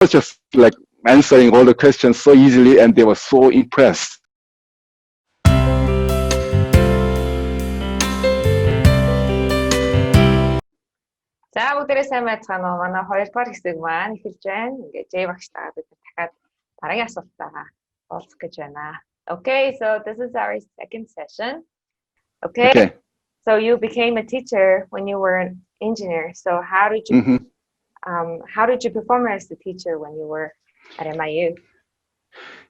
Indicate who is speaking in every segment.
Speaker 1: was just like answering all the questions so easily, and they were so impressed.
Speaker 2: За бүгдээрээ сайн байцгаана уу? Манай 2 дугаар хэсэг маань эхэлж байна. Ингээд J багштайгаа бид дахиад дараагийн асуултаа уулзах гэж байна. Okay, so this is our second session. Okay. So you became a teacher when you were an engineer. So how did you perform as a teacher when you were at MIU?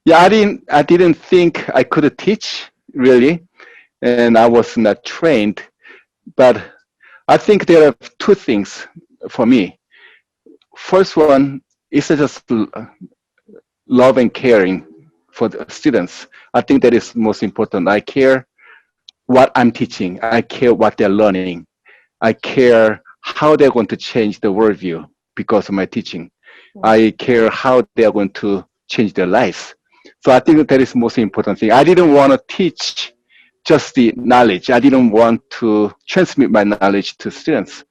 Speaker 1: Yeah, I didn't think I could teach really, and I was not trained. But I think there are two things for me. First one is just love and caring for the students. I think that is most important. I care what I'm teaching. I care what they're learning. I care how they're going to change the worldview because of my teaching. I care how they're going to change their lives. So I think that is the most important thing. I didn't want to teach just the knowledge. I didn't want to transmit my knowledge to students.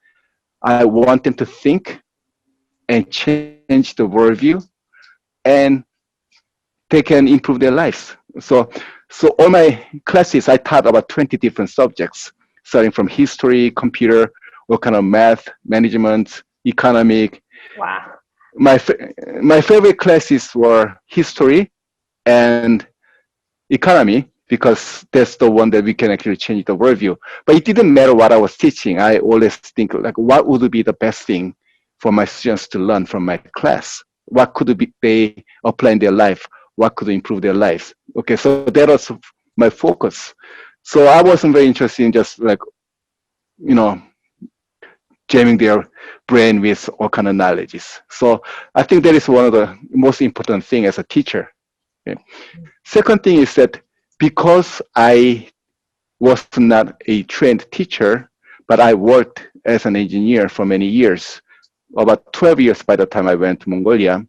Speaker 1: I want them to think and change the worldview, and they can improve their lives. So all my classes, I taught about 20 different subjects, starting from history, computer, all kind of math, management, economic.
Speaker 2: Wow.
Speaker 1: My favorite classes were history and economy, because that's the one that we can actually change the worldview. But it didn't matter what I was teaching. I always think like, what would be the best thing for my students to learn from my class? What could they apply in their life? What could improve their lives? Okay, so that was my focus. So I wasn't very interested in just like, jamming their brain with all kind of knowledges. So I think that is one of the most important things as a teacher. Okay. Second thing is that because I was not a trained teacher, but I worked as an engineer for many years, about 12 years by the time I went to Mongolia,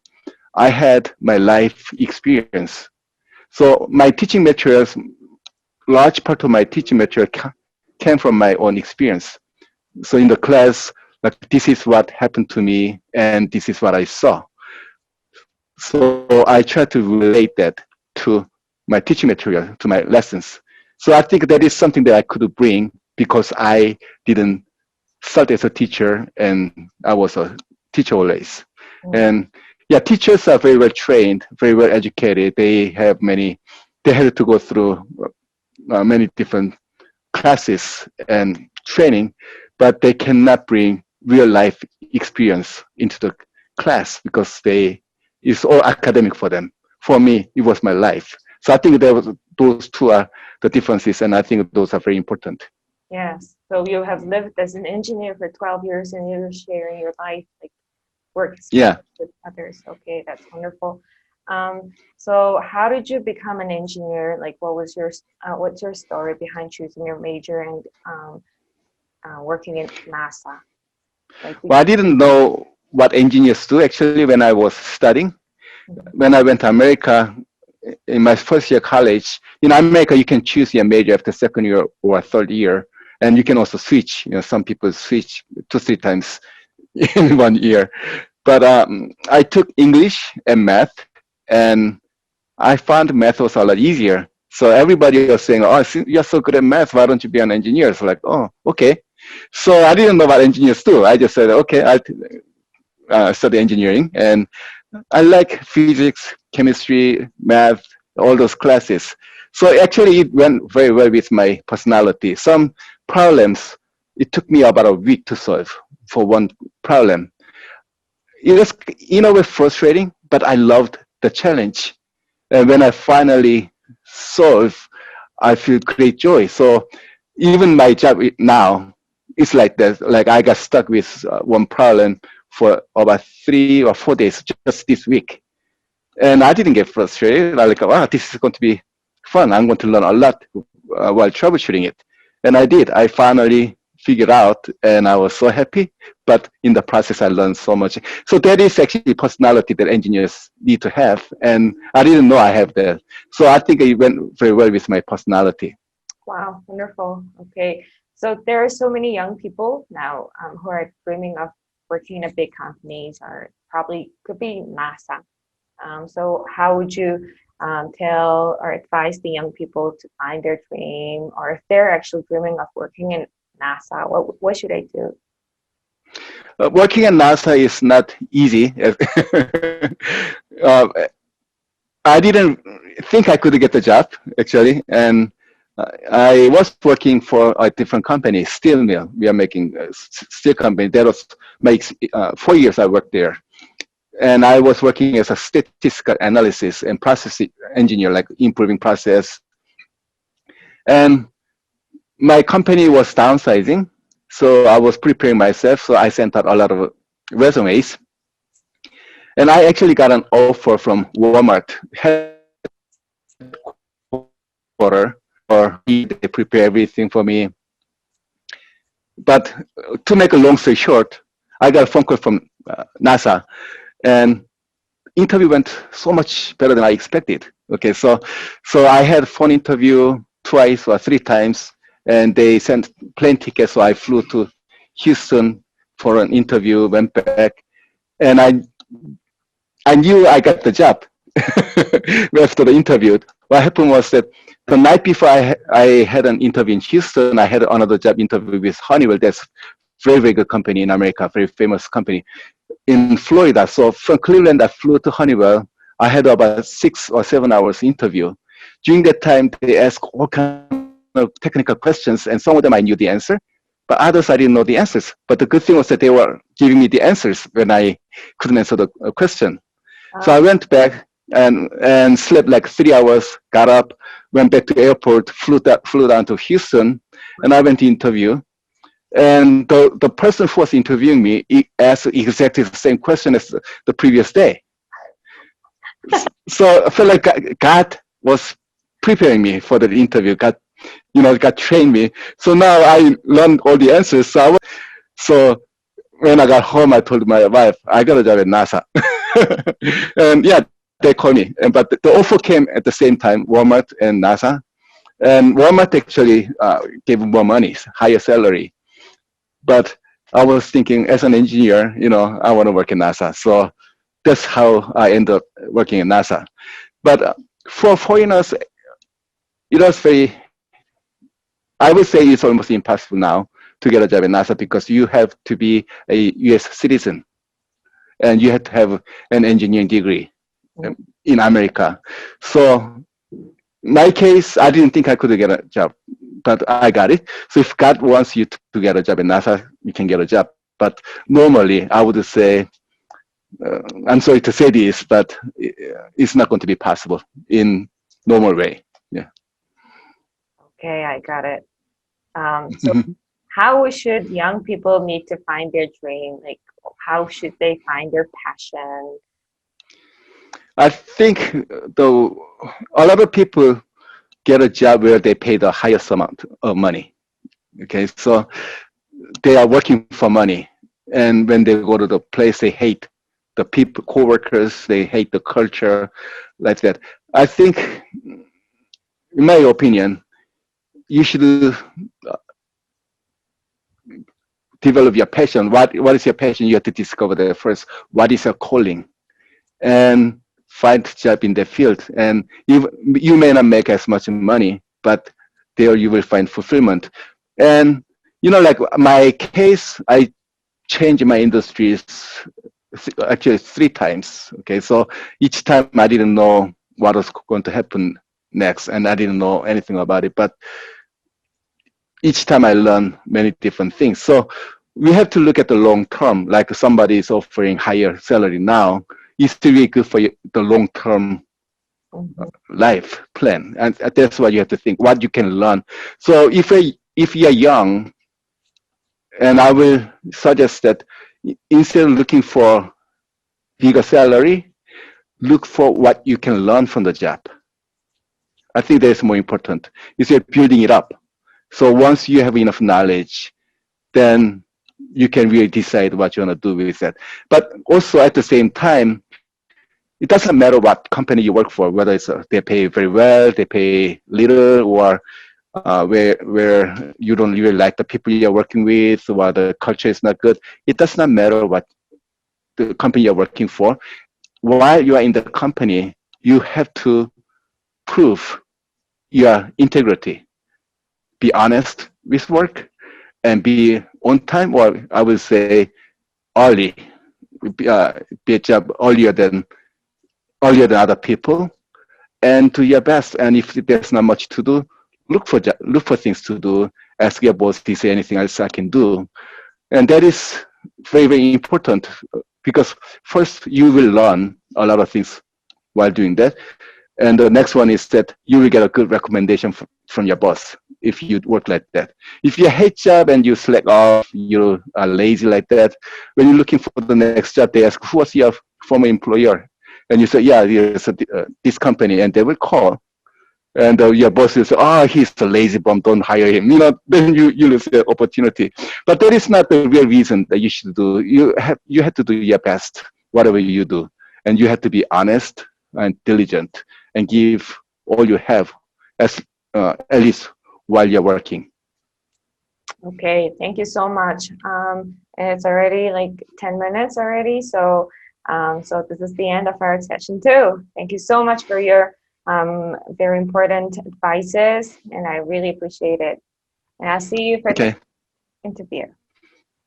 Speaker 1: I had my life experience. So my teaching materials, large part of my teaching material came from my own experience. So in the class, like, this is what happened to me and this is what I saw. So I try to relate that to my teaching material, to my lessons. So I think that is something that I could bring because I didn't start as a teacher and I was a teacher always. And yeah, teachers are very well trained, very well educated. They had to go through many different classes and training, but they cannot bring real life experience into the class because it's all academic for them. For me, it was my life. So I think those two are the differences, and I think those are very important.
Speaker 2: Yes. So you have lived as an engineer for 12 years and you're sharing your life, like work experience with others. Okay, that's wonderful. So how did you become an engineer? Like, what's your story behind choosing your major and working in NASA?
Speaker 1: Well, I didn't know what engineers do actually when I was studying. When I went to America in my first year college, in America you can choose your major after second year or third year, and you can also switch. Some people switch 2-3 times in 1 year. But I took English and math, and I found math was a lot easier. So everybody was saying, "Oh, you're so good at math, why don't you be an engineer?" So like, oh, okay. So I didn't know what engineers do. I just said, okay, I'll study engineering, and I like physics, chemistry, math, all those classes. So actually it went very well with my personality. Some problems, it took me about a week to solve for one problem. It was in a way frustrating, but I loved the challenge. And when I finally solve, I feel great joy. So even my job now, it's like that. Like I got stuck with one problem for about 3 or 4 days just this week. And I didn't get frustrated. I like, wow, this is going to be fun. I'm going to learn a lot while troubleshooting it. And I did. I finally figured out, and I was so happy. But in the process, I learned so much. So that is actually personality that engineers need to have. And I didn't know I have that. So I think it went very well with my personality.
Speaker 2: Wow, wonderful. Okay. So there are so many young people now who are dreaming of working in a big companies or probably could be NASA. So how would you tell or advise the young people to find their dream, or if they're actually dreaming of working in NASA, what should they do?
Speaker 1: Working at NASA is not easy. I didn't think I could get the job, actually, and I was working for a different company, steel mill. We are making a steel company. That was makes 4 years I worked there, and I was working as a statistical analysis and process engineer, like improving process. And my company was downsizing, so I was preparing myself. So I sent out a lot of resumes, and I actually got an offer from Walmart headquarters, or they prepare everything for me. But to make a long story short, I got a phone call from NASA, and interview went so much better than I expected. Okay, so I had phone interview twice or 3 times, and they sent plane tickets, so I flew to Houston for an interview, went back, and I knew I got the job after the interview. What happened was that the night before I had an interview in Houston, I had another job interview with Honeywell. That's very, very good company in America, very famous company in Florida. So from Cleveland, I flew to Honeywell. I had about 6 or 7 hours interview. During that time, they asked all kinds of technical questions, and some of them I knew the answer, but others I didn't know the answers. But the good thing was that they were giving me the answers when I couldn't answer the question. So I went back and slept like 3 hours, got up, went back to the airport, flew down to Houston, and I went to interview. And the person who was interviewing me asked exactly the same question as the previous day. So I felt like God was preparing me for the interview. God trained me. So now I learned all the answers. So when I got home, I told my wife, I got a job at NASA. And yeah, they called me. But the offer came at the same time, Walmart and NASA. And Walmart actually gave more money, higher salary. But I was thinking, as an engineer, I want to work in NASA. So that's how I ended up working in NASA. But for foreigners, it was I would say it's almost impossible now to get a job in NASA, because you have to be a U.S. citizen and you have to have an engineering degree in America. So in my case, I didn't think I could get a job, but I got it. So if God wants you to get a job in NASA, you can get a job. But normally, I would say, I'm sorry to say this, but it's not going to be possible in normal way. Yeah.
Speaker 2: Okay, I got it. So how should young people need to find their dream? Like, how should they find their passion?
Speaker 1: I think a lot of people get a job where they pay the highest amount of money. Okay, so they are working for money, and when they go to the place, they hate the people, co-workers, they hate the culture, like that. I think, in my opinion, you should develop your passion. What is your passion? You have to discover that first. What is your calling? And find a job in the field. And you may not make as much money, but there you will find fulfillment. And, like my case, I changed my industries actually 3 times. Okay, so each time I didn't know what was going to happen next, and I didn't know anything about it. But each time I learned many different things. So we have to look at the long term. Like somebody is offering higher salary now, it's really good for the long term life plan, and that's what you have to think. What you can learn. So if you're young, and I will suggest that instead of looking for bigger salary, look for what you can learn from the job. I think that's more important. Instead of building it up. So once you have enough knowledge, then you can really decide what you want to do with that. But also at the same time, it doesn't matter what company you work for, whether it's they pay very well, they pay little, or where you don't really like the people you're working with, or the culture is not good. It does not matter what the company you're working for, while you are in the company, you have to prove your integrity, be honest with work, and be on time, or I would say early, be a job earlier than other people, and do your best. And if there's not much to do, look for things to do. Ask your boss, is there anything else I can do? And that is very, very important, because first you will learn a lot of things while doing that. And the next one is that you will get a good recommendation from your boss if you work like that. If you hate job and you slack off, you are lazy like that, when you're looking for the next job, they ask, who was your former employer? And you say, yeah, it's this company, and they will call. And your boss will say, oh, he's a lazy bum, don't hire him. Then you lose the opportunity. But that is not the real reason that you should do. You have to do your best, whatever you do. And you have to be honest and diligent and give all you have, at least while you're working.
Speaker 2: Okay, thank you so much. It's already like 10 minutes already. So this is the end of our session too. Thank you so much for your very important advices, and I really appreciate it. And I'll see you for the interview.